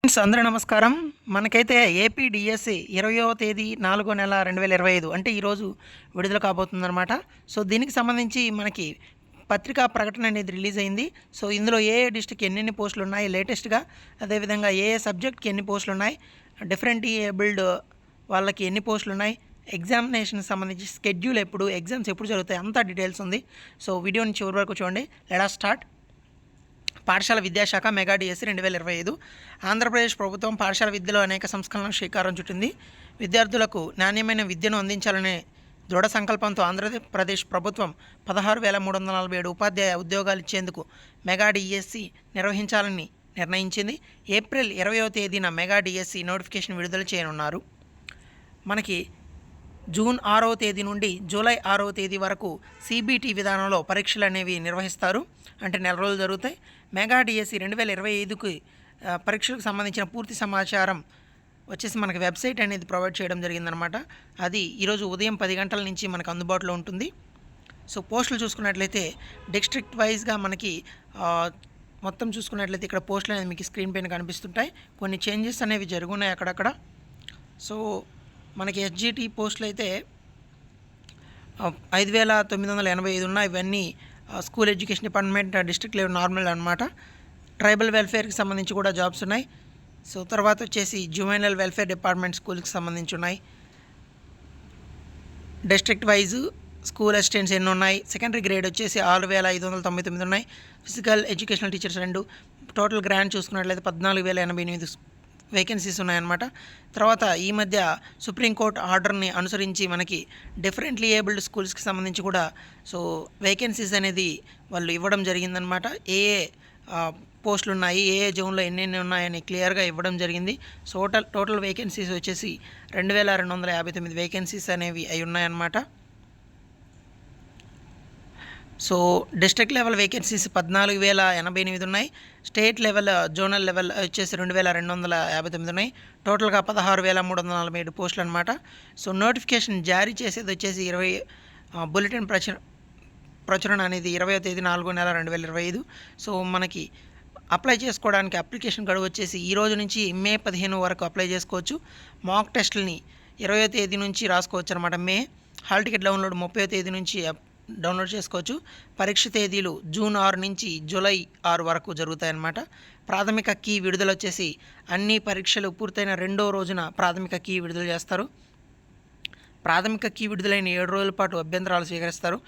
Friends అందరూ నమస్కారం. మనకైతే ఏపీ డిఎస్సి 20వ తేదీ 4వ నెల 2025 అంటే ఈరోజు విడుదల కాబోతుందన్నమాట. సో దీనికి సంబంధించి మనకి పత్రికా ప్రకటన అనేది రిలీజ్ అయింది. సో ఇందులో ఏ డిస్ట్రిక్ట్కి ఎన్నెన్ని పోస్టులు ఉన్నాయి లేటెస్ట్గా, అదేవిధంగా ఏ సబ్జెక్ట్కి ఎన్ని పోస్టులు ఉన్నాయి, డిఫరెంట్ ఏబుల్డ్ వాళ్ళకి ఎన్ని పోస్టులు ఉన్నాయి, ఎగ్జామినేషన్కి సంబంధించి స్కెడ్యూల్ ఎప్పుడు, ఎగ్జామ్స్ ఎప్పుడు జరుగుతాయి, అంతా డీటెయిల్స్ ఉంది. సో వీడియోని చివరి వరకు చూడండి. Let us start. పాఠశాల విద్యాశాఖ మెగా డిఎస్సి 2025. ఆంధ్రప్రదేశ్ ప్రభుత్వం పాఠశాల విద్యలో అనేక సంస్కరణలకు శ్రీకారం చుట్టింది. విద్యార్థులకు నాణ్యమైన విద్యను అందించాలనే దృఢ సంకల్పంతో ఆంధ్రప్రదేశ్ ప్రభుత్వం 16,347 ఉపాధ్యాయ ఉద్యోగాలు ఇచ్చేందుకు మెగా డిఎస్సి నిర్వహించాలని నిర్ణయించింది. ఏప్రిల్ 20వ తేదీన మెగా డిఎస్సి నోటిఫికేషన్ విడుదల చేయనున్నారు. మనకి జూన్ 6వ తేదీ నుండి జూలై 6వ తేదీ వరకు సిబిటి విధానంలో పరీక్షలు అనేవి నిర్వహిస్తారు. అంటే నెల రోజులు జరుగుతాయి. మెగా డిఎస్సి 2025కి పరీక్షలకు సంబంధించిన పూర్తి సమాచారం వచ్చేసి మనకి వెబ్సైట్ అనేది ప్రొవైడ్ చేయడం జరిగిందనమాట. అది ఈరోజు ఉదయం 10 గంటల నుంచి మనకు అందుబాటులో ఉంటుంది. సో పోస్టులు చూసుకున్నట్లయితే డిస్ట్రిక్ట్ వైజ్గా మనకి మొత్తం చూసుకున్నట్లయితే ఇక్కడ పోస్టులు అనేది మీకు స్క్రీన్ పైన కనిపిస్తుంటాయి. కొన్ని చేంజెస్ అనేవి జరుగున్నాయి అక్కడక్కడ. సో మనకి ఎస్జిటి పోస్టులు అయితే 5,985 ఉన్నాయి. ఇవన్నీ school education department district level normal అనమాట. ట్రైబల్ వెల్ఫేర్కి సంబంధించి కూడా జాబ్స్ ఉన్నాయి. సో తర్వాత వచ్చేసి జువెనైల్ వెల్ఫేర్ డిపార్ట్మెంట్ స్కూల్కి సంబంధించి ఉన్నాయి. డిస్ట్రిక్ట్ వైజ్ స్కూల్ అసిస్టెంట్స్ ఎన్ని ఉన్నాయి, సెకండరీ గ్రేడ్ వచ్చేసి 6,599 ఉన్నాయి. Physical educational teachers 2. Total grand చూసుకున్నట్లయితే 14,088 వేకెన్సీస్ ఉన్నాయన్నమాట. తర్వాత ఈ మధ్య సుప్రీంకోర్టు ఆర్డర్ని అనుసరించి మనకి డిఫరెంట్లీ ఏబుల్డ్ స్కూల్స్కి సంబంధించి కూడా సో వేకెన్సీస్ అనేది వాళ్ళు ఇవ్వడం జరిగిందనమాట. ఏ పోస్టులు ఉన్నాయి, ఏ జోన్లో ఎన్నెన్ని ఉన్నాయని క్లియర్గా ఇవ్వడం జరిగింది. సో టోటల్ వేకెన్సీస్ వచ్చేసి 2,259 వేకెన్సీస్ అనేవి అయి ఉన్నాయన్నమాట. సో డిస్ట్రిక్ట్ లెవెల్ వేకెన్సీస్ 14,088 ఉన్నాయి. స్టేట్ లెవెల్ జోనల్ లెవెల్ వచ్చేసి 2,259 ఉన్నాయి. టోటల్గా 16,347 పోస్టులు అనమాట. సో నోటిఫికేషన్ జారీ చేసేది వచ్చేసి 20 బులెటిన్ ప్రచురణ అనేది 20వ తేదీ 4వ నెల 2025. సో మనకి అప్లై చేసుకోవడానికి అప్లికేషన్ గడువు వచ్చేసి ఈ రోజు నుంచి మే 15 వరకు అప్లై చేసుకోవచ్చు. మాక్ టెస్టులని 20వ తేదీ నుంచి రాసుకోవచ్చు అనమాట. హాల్ టికెట్ డౌన్లోడ్ 30వ తేదీ నుంచి డౌన్లోడ్ చేసుకోవచ్చు. పరీక్ష తేదీలు జూన్ 6 నుంచి జూలై 6 వరకు జరుగుతాయన్నమాట. ప్రాథమిక కీ విడుదల వచ్చేసి అన్ని పరీక్షలు పూర్తయిన 2వ రోజున ప్రాథమిక కీ విడుదల చేస్తారు. ప్రాథమిక కీ విడుదలైన 7 రోజుల పాటు అభ్యంతరాలు స్వీకరిస్తారు.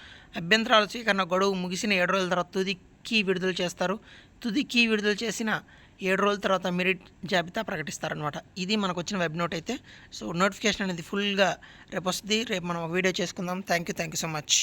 అభ్యంతరాల స్వీకరణ గడువు ముగిసిన 7 రోజుల తర్వాత తుది కీ విడుదల చేస్తారు. తుది కీ విడుదల చేసిన 7 రోజుల తర్వాత మెరిట్ జాబితా ప్రకటిస్తారనమాట. ఇది మనకు వచ్చిన వెబ్ నోట్ అయితే. సో నోటిఫికేషన్ అనేది ఫుల్గా రేపు వస్తుంది. రేపు మనం వీడియో చేసుకుందాం. Thank you so much.